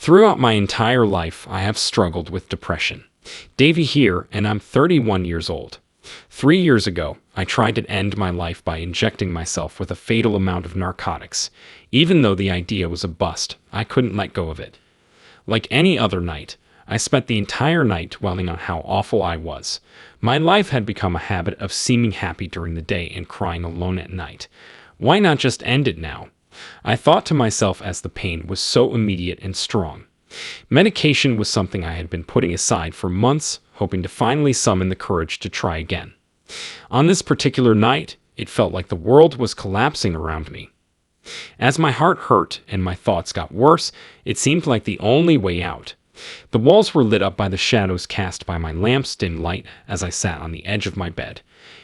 Throughout my entire life, I have struggled with depression. Davey here, and I'm 31 years old. 3 years ago, I tried to end my life by injecting myself with a fatal amount of narcotics. Even though the idea was a bust, I couldn't let go of it. Like any other night, I spent the entire night dwelling on how awful I was. My life had become a habit of seeming happy during the day and crying alone at night. Why not just end it now? I thought to myself as the pain was so immediate and strong. Medication was something I had been putting aside for months, hoping to finally summon the courage to try again. On this particular night, it felt like the world was collapsing around me. As my heart hurt and my thoughts got worse, it seemed like the only way out. The walls were lit up by the shadows cast by my lamp's dim light as I sat on the edge of my bed.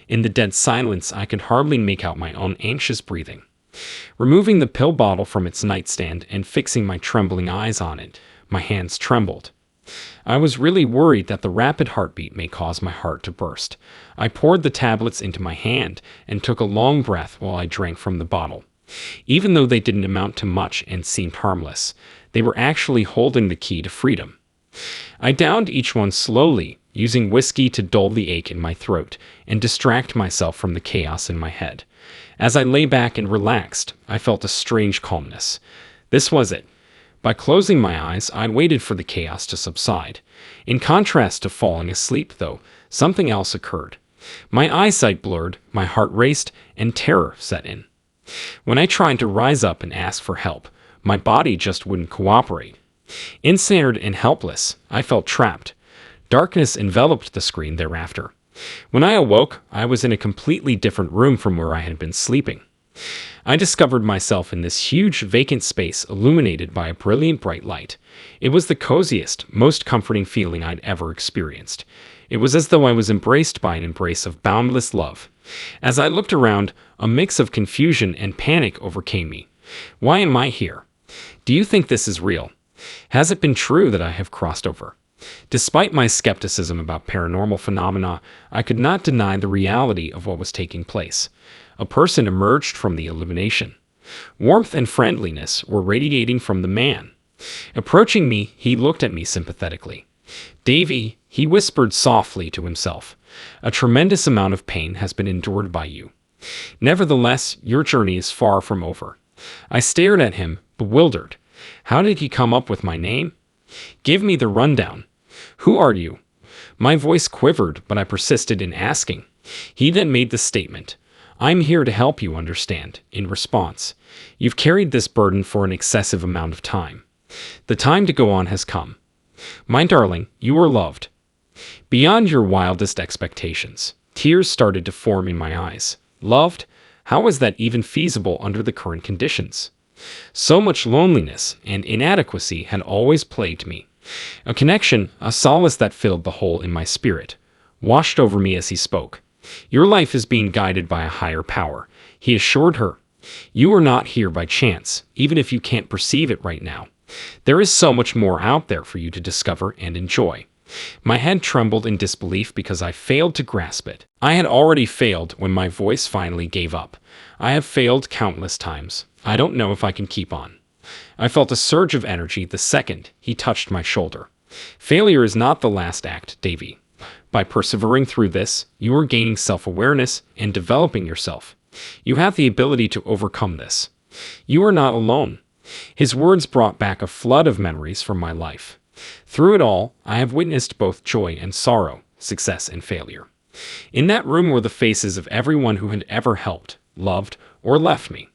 In the dead silence, I could hardly make out my own anxious breathing. Removing the pill bottle from its nightstand and fixing my trembling eyes on it, my hands trembled. I was really worried that the rapid heartbeat may cause my heart to burst. I poured the tablets into my hand and took a long breath while I drank from the bottle. Even though they didn't amount to much and seemed harmless, they were actually holding the key to freedom. I downed each one slowly, using whiskey to dull the ache in my throat and distract myself from the chaos in my head. As I lay back and relaxed, I felt a strange calmness. This was it. By closing my eyes, I waited for the chaos to subside. In contrast to falling asleep, though, something else occurred. My eyesight blurred, my heart raced, and terror set in. When I tried to rise up and ask for help, my body just wouldn't cooperate. Ensnared and helpless, I felt trapped. Darkness enveloped the screen thereafter. When I awoke, I was in a completely different room from where I had been sleeping. I discovered myself in this huge vacant space illuminated by a brilliant bright light. It was the coziest, most comforting feeling I'd ever experienced. It was as though I was embraced by an embrace of boundless love. As I looked around, a mix of confusion and panic overcame me. Why am I here? Do you think this is real? Has it been true that I have crossed over? Despite my skepticism about paranormal phenomena, I could not deny the reality of what was taking place. A person emerged from the illumination. Warmth and friendliness were radiating from the man. Approaching me, he looked at me sympathetically. "Davy," he whispered softly to himself, "a tremendous amount of pain has been endured by you. Nevertheless, your journey is far from over." I stared at him, bewildered. How did he come up with my name? "Give me the rundown. Who are you?" My voice quivered, but I persisted in asking. He then made the statement, "I'm here to help you understand." In response, "You've carried this burden for an excessive amount of time. The time to go on has come. My darling, you are loved. Beyond your wildest expectations." Tears started to form in my eyes. Loved? How was that even feasible under the current conditions? So much loneliness and inadequacy had always plagued me. A connection, a solace that filled the hole in my spirit, washed over me as he spoke. "Your life is being guided by a higher power," he assured her. "You are not here by chance, even if you can't perceive it right now. There is so much more out there for you to discover and enjoy." My head trembled in disbelief because I failed to grasp it. I had already failed when my voice finally gave up. I have failed countless times. I don't know if I can keep on. I felt a surge of energy the second he touched my shoulder. "Failure is not the last act, Davy. By persevering through this, you are gaining self-awareness and developing yourself. You have the ability to overcome this. You are not alone." His words brought back a flood of memories from my life. Through it all, I have witnessed both joy and sorrow, success and failure. In that room were the faces of everyone who had ever helped, loved, or left me.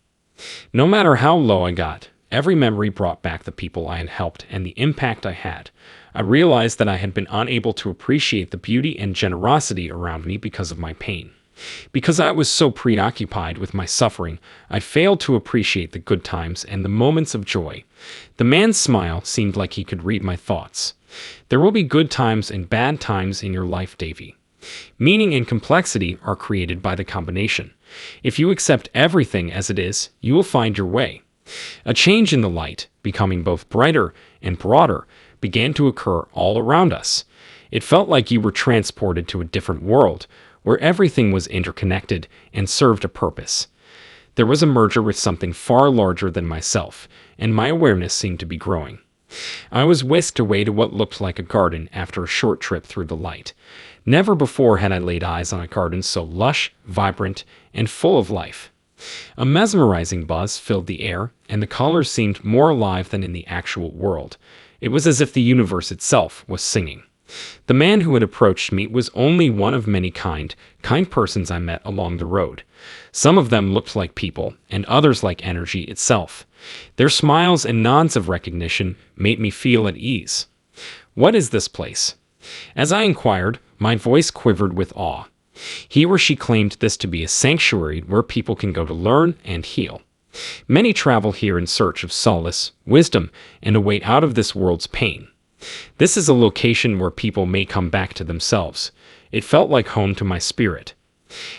No matter how low I got, every memory brought back the people I had helped and the impact I had. I realized that I had been unable to appreciate the beauty and generosity around me because of my pain. Because I was so preoccupied with my suffering, I failed to appreciate the good times and the moments of joy. The man's smile seemed like he could read my thoughts. "There will be good times and bad times in your life, Davy. Meaning and complexity are created by the combination. If you accept everything as it is, you will find your way." A change in the light, becoming both brighter and broader, began to occur all around us. It felt like you were transported to a different world, where everything was interconnected and served a purpose. There was a merger with something far larger than myself, and my awareness seemed to be growing. I was whisked away to what looked like a garden after a short trip through the light. Never before had I laid eyes on a garden so lush, vibrant, and full of life. A mesmerizing buzz filled the air, and the colors seemed more alive than in the actual world. It was as if the universe itself was singing. The man who had approached me was only one of many kind persons I met along the road. Some of them looked like people, and others like energy itself. Their smiles and nods of recognition made me feel at ease. "What is this place?" As I inquired, my voice quivered with awe. He or she claimed this to be a sanctuary where people can go to learn and heal. Many travel here in search of solace, wisdom, and a way out of this world's pain. This is a location where people may come back to themselves. It felt like home to my spirit.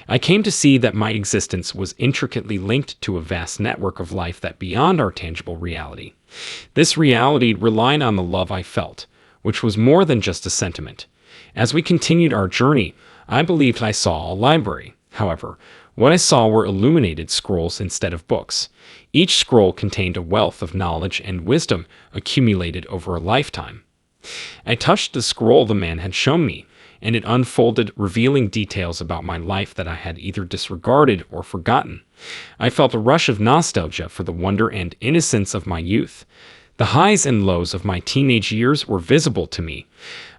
I came to see that my existence was intricately linked to a vast network of life that beyond our tangible reality. This reality relied on the love I felt, which was more than just a sentiment. As we continued our journey, I believed I saw a library. However, what I saw were illuminated scrolls instead of books. Each scroll contained a wealth of knowledge and wisdom accumulated over a lifetime. I touched the scroll the man had shown me, and it unfolded, revealing details about my life that I had either disregarded or forgotten. I felt a rush of nostalgia for the wonder and innocence of my youth. The highs and lows of my teenage years were visible to me.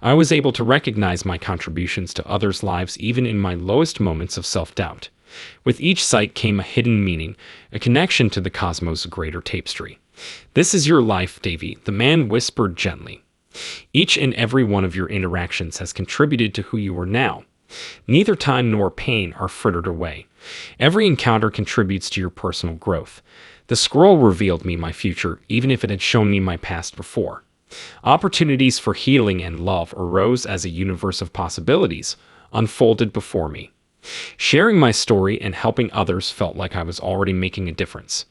I was able to recognize my contributions to others' lives even in my lowest moments of self-doubt. With each sight came a hidden meaning, a connection to the cosmos' greater tapestry. "This is your life, Davy," the man whispered gently. "Each and every one of your interactions has contributed to who you are now. Neither time nor pain are frittered away. Every encounter contributes to your personal growth. The scroll revealed me my future, even if it had shown me my past before. Opportunities for healing and love arose as a universe of possibilities unfolded before me. Sharing my story and helping others felt like I was already making a difference.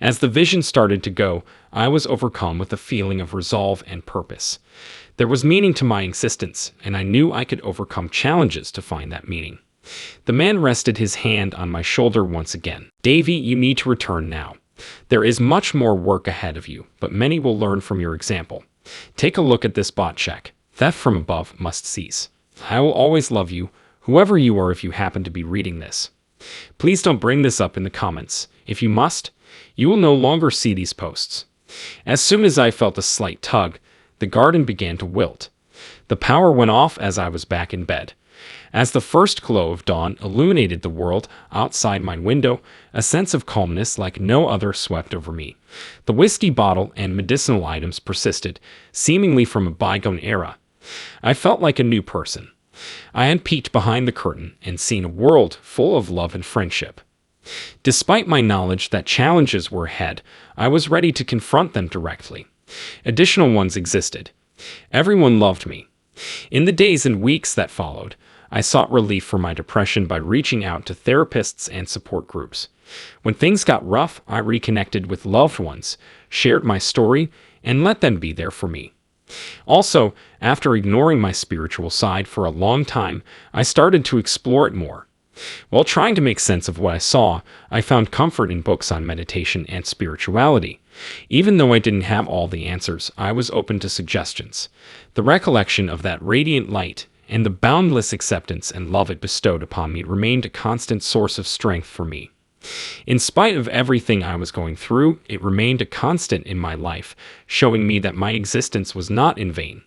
As the vision started to go, I was overcome with a feeling of resolve and purpose. There was meaning to my existence, and I knew I could overcome challenges to find that meaning." The man rested his hand on my shoulder once again. "Davy, you need to return now. There is much more work ahead of you, but many will learn from your example. Take a look at this bot check. Theft from above must cease. I will always love you, whoever you are, if you happen to be reading this. Please don't bring this up in the comments. If you must, you will no longer see these posts." As soon as I felt a slight tug, the garden began to wilt. The power went off as I was back in bed. As the first glow of dawn illuminated the world outside my window, a sense of calmness like no other swept over me. The whiskey bottle and medicinal items persisted, seemingly from a bygone era. I felt like a new person. I had peeked behind the curtain and seen a world full of love and friendship. Despite my knowledge that challenges were ahead, I was ready to confront them directly. Additional ones existed. Everyone loved me. In the days and weeks that followed, I sought relief for my depression by reaching out to therapists and support groups. When things got rough, I reconnected with loved ones, shared my story, and let them be there for me. Also, after ignoring my spiritual side for a long time, I started to explore it more. While trying to make sense of what I saw, I found comfort in books on meditation and spirituality. Even though I didn't have all the answers, I was open to suggestions. The recollection of that radiant light and the boundless acceptance and love it bestowed upon me remained a constant source of strength for me. In spite of everything I was going through, it remained a constant in my life, showing me that my existence was not in vain.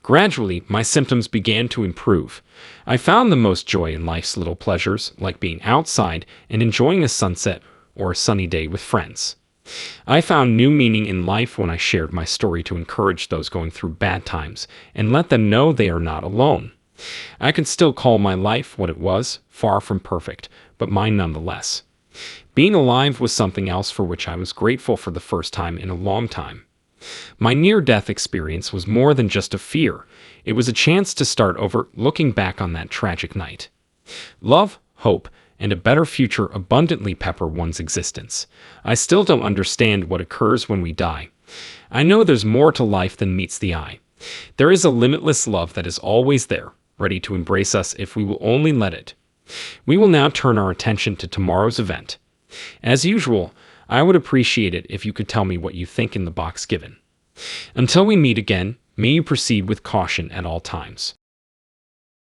Gradually, my symptoms began to improve. I found the most joy in life's little pleasures, like being outside and enjoying a sunset or a sunny day with friends. I found new meaning in life when I shared my story to encourage those going through bad times and let them know they are not alone. I could still call my life what it was, far from perfect, but mine nonetheless. Being alive was something else for which I was grateful for the first time in a long time. My near-death experience was more than just a fear. It was a chance to start over, looking back on that tragic night. Love, hope, and a better future abundantly pepper one's existence. I still don't understand what occurs when we die. I know there's more to life than meets the eye. There is a limitless love that is always there, ready to embrace us if we will only let it. We will now turn our attention to tomorrow's event. As usual, I would appreciate it if you could tell me what you think in the box given. Until we meet again, may you proceed with caution at all times.